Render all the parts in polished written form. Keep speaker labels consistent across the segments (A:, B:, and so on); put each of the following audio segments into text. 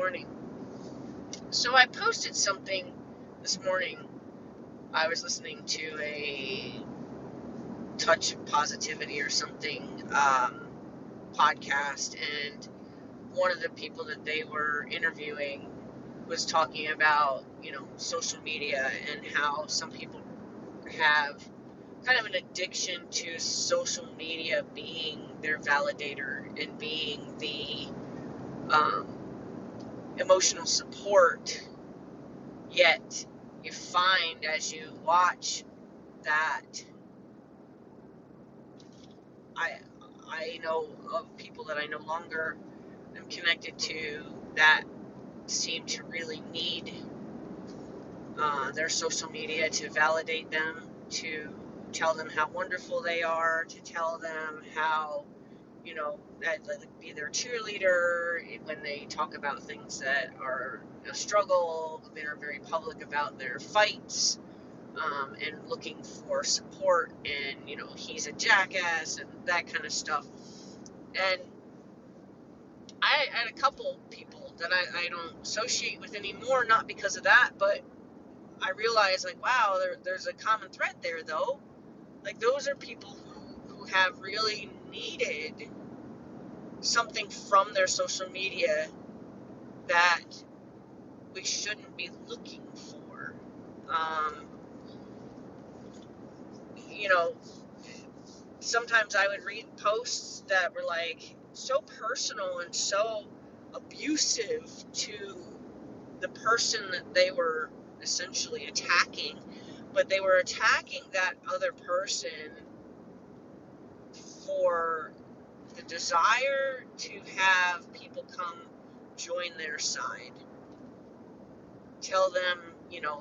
A: morning. So I posted something this morning. I was listening to a Touch of Positivity or something podcast, and one of the people that they were interviewing was talking about, social media and how some people have kind of an addiction to social media being their validator and being the um, emotional support. Yet you find as you watch that I I know of people that I no longer am connected to that seem to really need their social media to validate them, to tell them how wonderful they are, to tell them how, that be their cheerleader when they talk about things that are a struggle. They're very public about their fights, and looking for support, and he's a jackass and that kind of stuff. And I had a couple people that I don't associate with anymore, not because of that, but I realized, like, wow, there's a common thread there, though. Like, those are people who have really needed something from their social media that we shouldn't be looking for. You know, Sometimes I would read posts that were like so personal and so abusive to the person that they were essentially attacking, but they were attacking that other person for the desire to have people come join their side, tell them,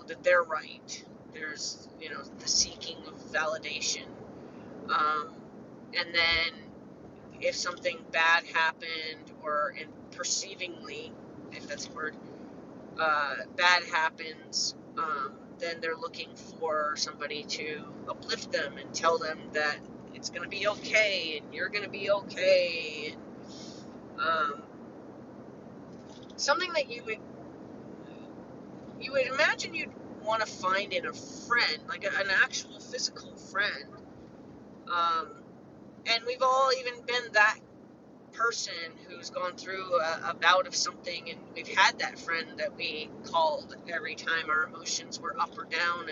A: that they're right. There's, the seeking of validation. Um, and then if something bad happened, or in perceivingly, if that's a word, bad happens, then they're looking for somebody to uplift them and tell them that it's going to be okay and you're going to be okay. And, something that you would imagine you'd want to find in a friend, like an actual physical friend. And we've all even been that person who's gone through a bout of something, and we've had that friend that we called every time our emotions were up or down,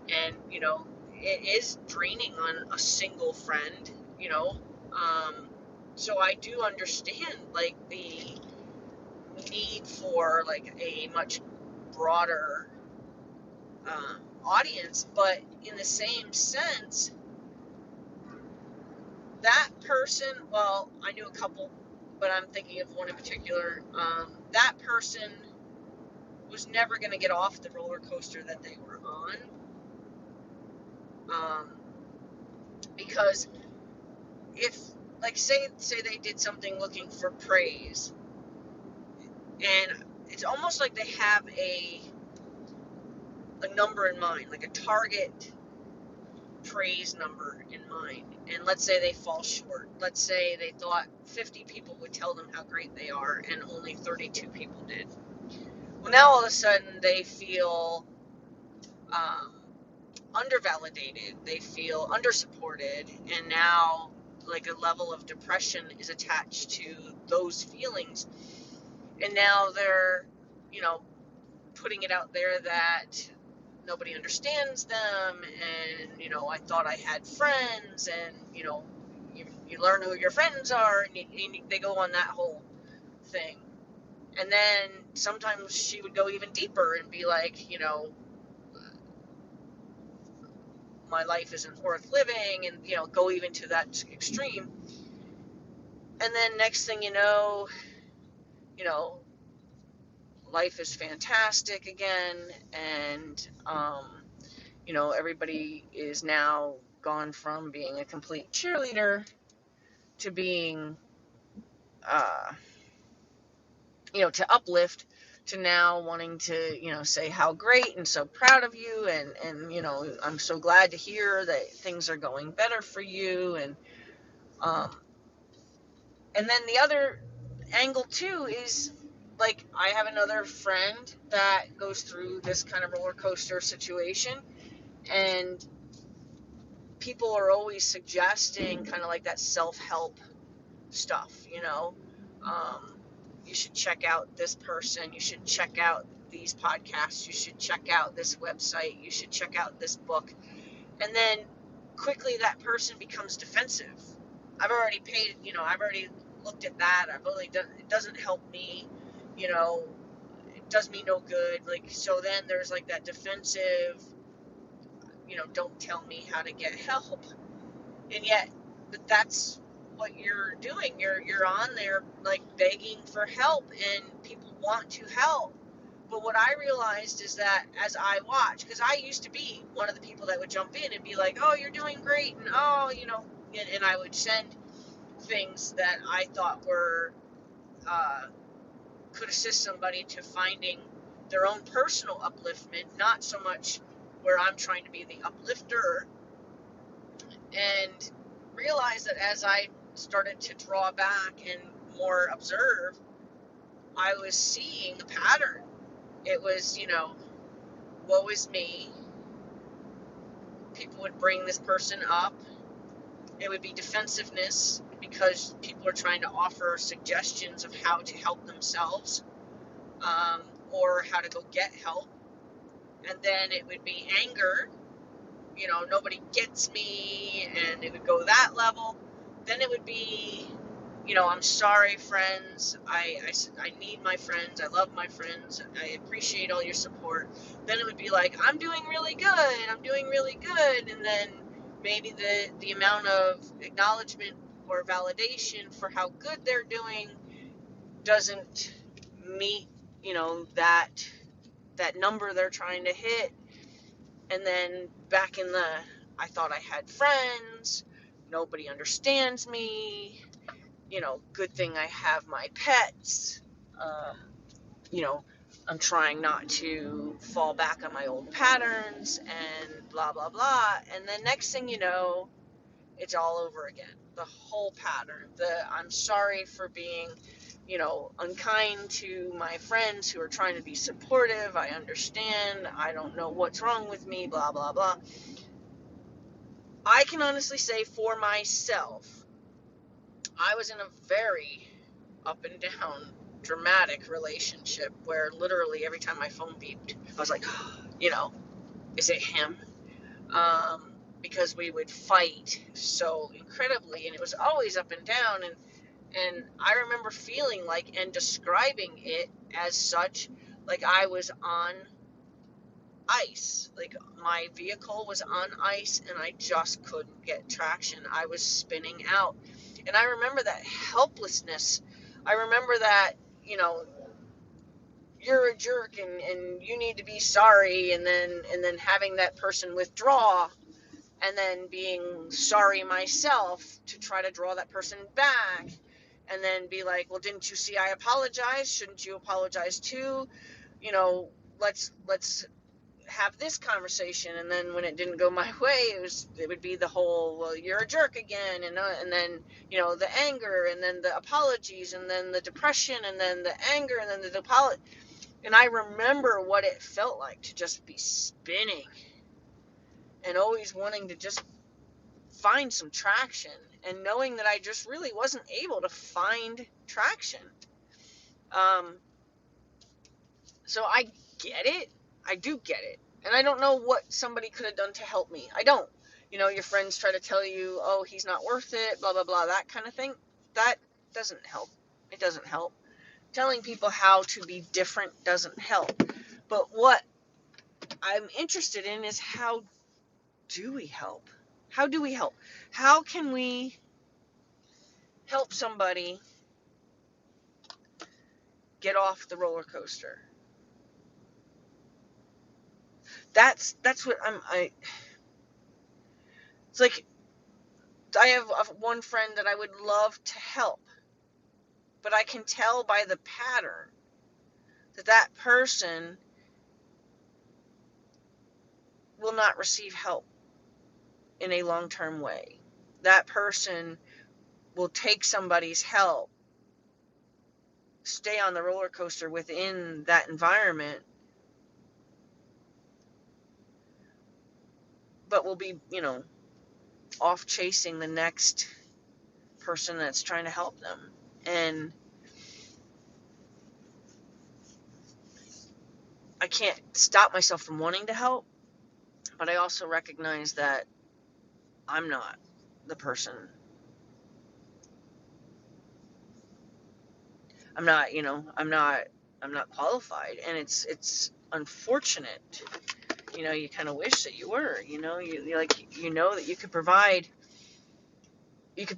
A: and it is draining on a single friend. So I do understand, like, the need for, like, a much broader audience, but in the same sense, that person, well, I knew a couple, but I'm thinking of one in particular. That person was never going to get off the roller coaster that they were on, because if, like, say they did something looking for praise, and it's almost like they have a number in mind, like a target praise number in mind, and let's say they fall short. Let's say they thought 50 people would tell them how great they are, and only 32 people did. Well, now all of a sudden they feel undervalidated, they feel undersupported, and now, like, a level of depression is attached to those feelings, and now they're, putting it out there that nobody understands them, and I thought I had friends, and you learn who your friends are, and they go on that whole thing. And then sometimes she would go even deeper and be like, my life isn't worth living, and go even to that extreme. And then next thing you know life is fantastic again, and everybody is now gone from being a complete cheerleader to being to uplift, to now wanting to say how great and so proud of you, and I'm so glad to hear that things are going better for you. And then the other angle too is, like, I have another friend that goes through this kind of roller coaster situation, and people are always suggesting kind of like that self-help stuff, um, you should check out this person, you should check out these podcasts, you should check out this website, you should check out this book. And then quickly that person becomes defensive. I've already paid, I've already looked at that. It doesn't help me, it does me no good. Like, so then there's like that defensive, don't tell me how to get help. And yet, but that's what you're doing. You're on there like begging for help, and people want to help. But what I realized is that as I watch, because I used to be one of the people that would jump in and be like, "Oh, you're doing great," and "Oh, and I would send things that I thought were could assist somebody to finding their own personal upliftment, not so much where I'm trying to be the uplifter. And realized that as I started to draw back and more observe, I was seeing the pattern. It was, woe is me. People would bring this person up. It would be defensiveness because people are trying to offer suggestions of how to help themselves, or how to go get help. And then it would be anger. Nobody gets me, and it would go that level. Then it would be, I'm sorry, friends. I need my friends. I love my friends. I appreciate all your support. Then it would be like, I'm doing really good. I'm doing really good. And then maybe the amount of acknowledgement or validation for how good they're doing doesn't meet, that number they're trying to hit. And then back in I thought I had friends. Nobody understands me. Good thing I have my pets. Um, you know, I'm trying not to fall back on my old patterns and blah, blah, blah. And then next thing you know, it's all over again. The whole pattern. I'm sorry for being, unkind to my friends who are trying to be supportive. I understand. I don't know what's wrong with me, blah, blah, blah. I can honestly say for myself, I was in a very up and down, dramatic relationship where literally every time my phone beeped, I was like, is it him? Because we would fight so incredibly, and it was always up and down. And I remember feeling like, and describing it as such, like I was on ice. Like my vehicle was on ice and I just couldn't get traction. I was spinning out. And I remember that helplessness. I remember that, you're a jerk and you need to be sorry, and then having that person withdraw, and then being sorry myself to try to draw that person back, and then be like, well, didn't you see I apologized? Shouldn't you apologize too? Let's have this conversation. And then when it didn't go my way, it would be the whole, well, you're a jerk again, and then the anger, and then the apologies, and then the depression, and then the anger, and then the apology. And I remember what it felt like to just be spinning and always wanting to just find some traction, and knowing that I just really wasn't able to find traction. So I get it. I do get it. And I don't know what somebody could have done to help me. I don't. Your friends try to tell you, oh, he's not worth it, blah, blah, blah, that kind of thing. That doesn't help. It doesn't help. Telling people how to be different doesn't help. But what I'm interested in is, how do we help? How do we help? How can we help somebody get off the roller coaster? That's what it's like, I have one friend that I would love to help, but I can tell by the pattern that person will not receive help in a long-term way. That person will take somebody's help stay on the roller coaster within that environment, but will be, off chasing the next person that's trying to help them. And I can't stop myself from wanting to help, but I also recognize that I'm not the person. I'm not, I'm not qualified, and it's unfortunate. You kind of wish that you were. You like, that you could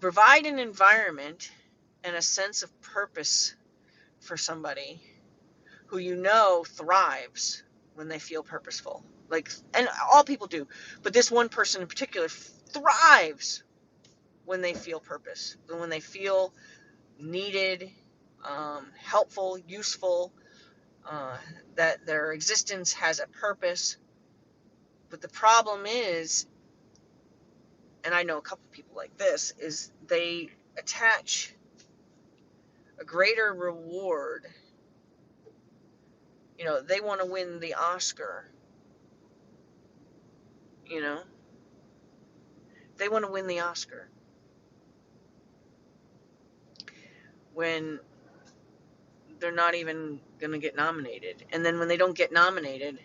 A: provide an environment and a sense of purpose for somebody who thrives when they feel purposeful. Like, and all people do, but this one person in particular thrives when they feel purpose, when they feel needed, helpful, useful, that their existence has a purpose. But the problem is, and I know a couple people like this, is they attach a greater reward. They want to win the Oscar. They want to win the Oscar when they're not even going to get nominated. And then when they don't get nominated,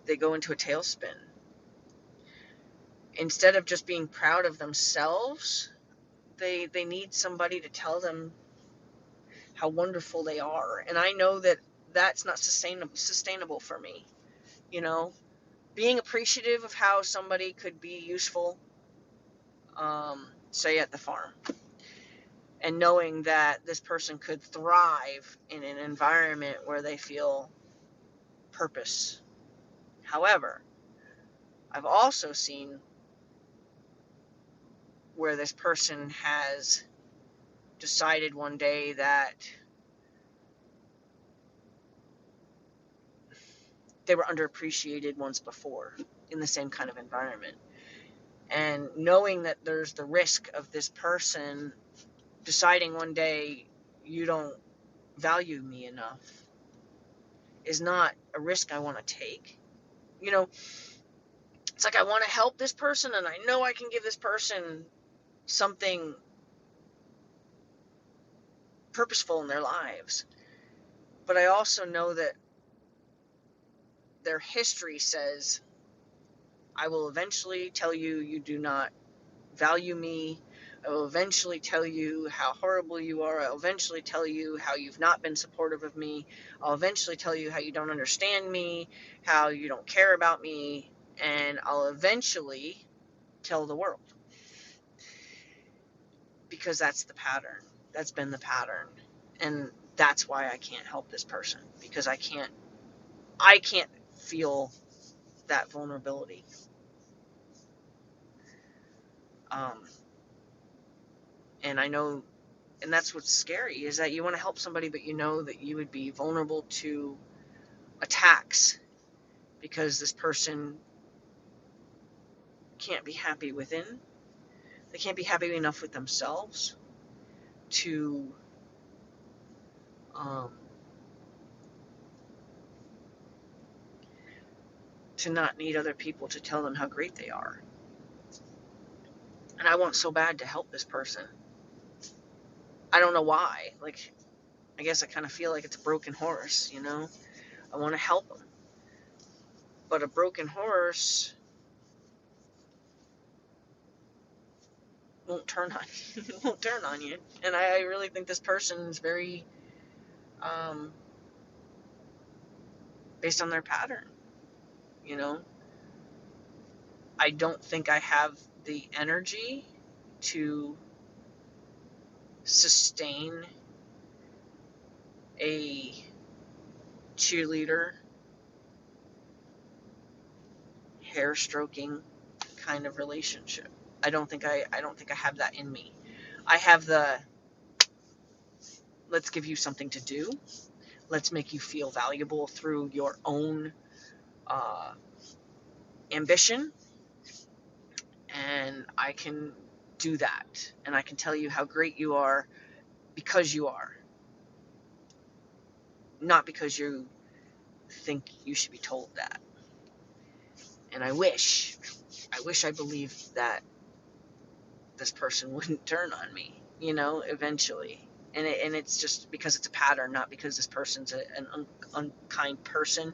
A: they go into a tailspin. Instead of just being proud of themselves, they need somebody to tell them how wonderful they are. And I know that that's not sustainable for me. Being appreciative of how somebody could be useful, say at the farm, and knowing that this person could thrive in an environment where they feel purpose. However, I've also seen where this person has decided one day that they were underappreciated once before in the same kind of environment. And knowing that there's the risk of this person deciding one day you don't value me enough is not a risk I want to take. It's like I want to help this person, and I know I can give this person something purposeful in their lives. But I also know that their history says, I will eventually tell you you do not value me. I will eventually tell you how horrible you are. I'll eventually tell you how you've not been supportive of me. I'll eventually tell you how you don't understand me, how you don't care about me, and I'll eventually tell the world. Because that's the pattern. That's been the pattern. And that's why I can't help this person, because I can't feel that vulnerability. And I know, and that's what's scary, is that you want to help somebody, but you know that you would be vulnerable to attacks because this person can't be happy within. They can't be happy enough with themselves to not need other people to tell them how great they are. And I want so bad to help this person. I don't know why. Like, I guess I kind of feel like it's a broken horse, I want to help them. But a broken horse won't turn on you. And I really think this person is very based on their pattern. I don't think I have the energy to sustain a cheerleader, hair stroking kind of relationship. I don't think I have that in me. I have the, let's give you something to do. Let's make you feel valuable through your own ambition. And I can do that. And I can tell you how great you are because you are. not because you think you should be told that. And I wish I believed that this person wouldn't turn on me, eventually. And it's just because it's a pattern, not because this person's an unkind person.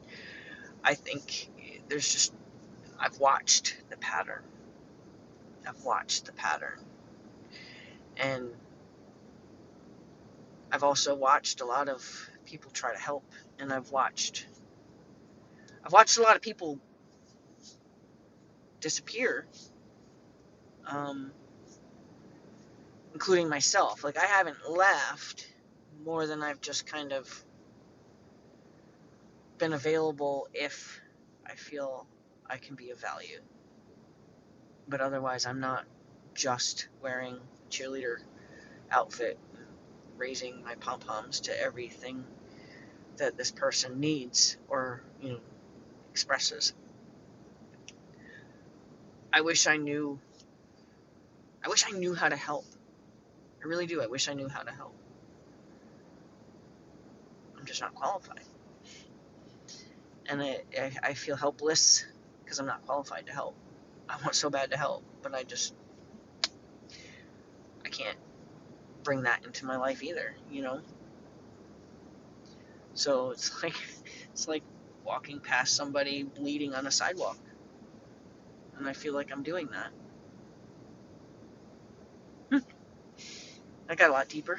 A: I think there's just, I've watched the pattern. And I've also watched a lot of people try to help, and I've watched a lot of people disappear, um, including myself. Like, I haven't left more than I've just kind of been available if I feel I can be of value. But otherwise, I'm not just wearing a cheerleader outfit, raising my pom-poms to everything that this person needs or, expresses. I wish I knew how to help. I really do. I wish I knew how to help. I'm just not qualified. And I feel helpless because I'm not qualified to help. I want so bad to help, but I can't bring that into my life either, So it's like walking past somebody bleeding on a sidewalk. And I feel like I'm doing that. That got a lot deeper.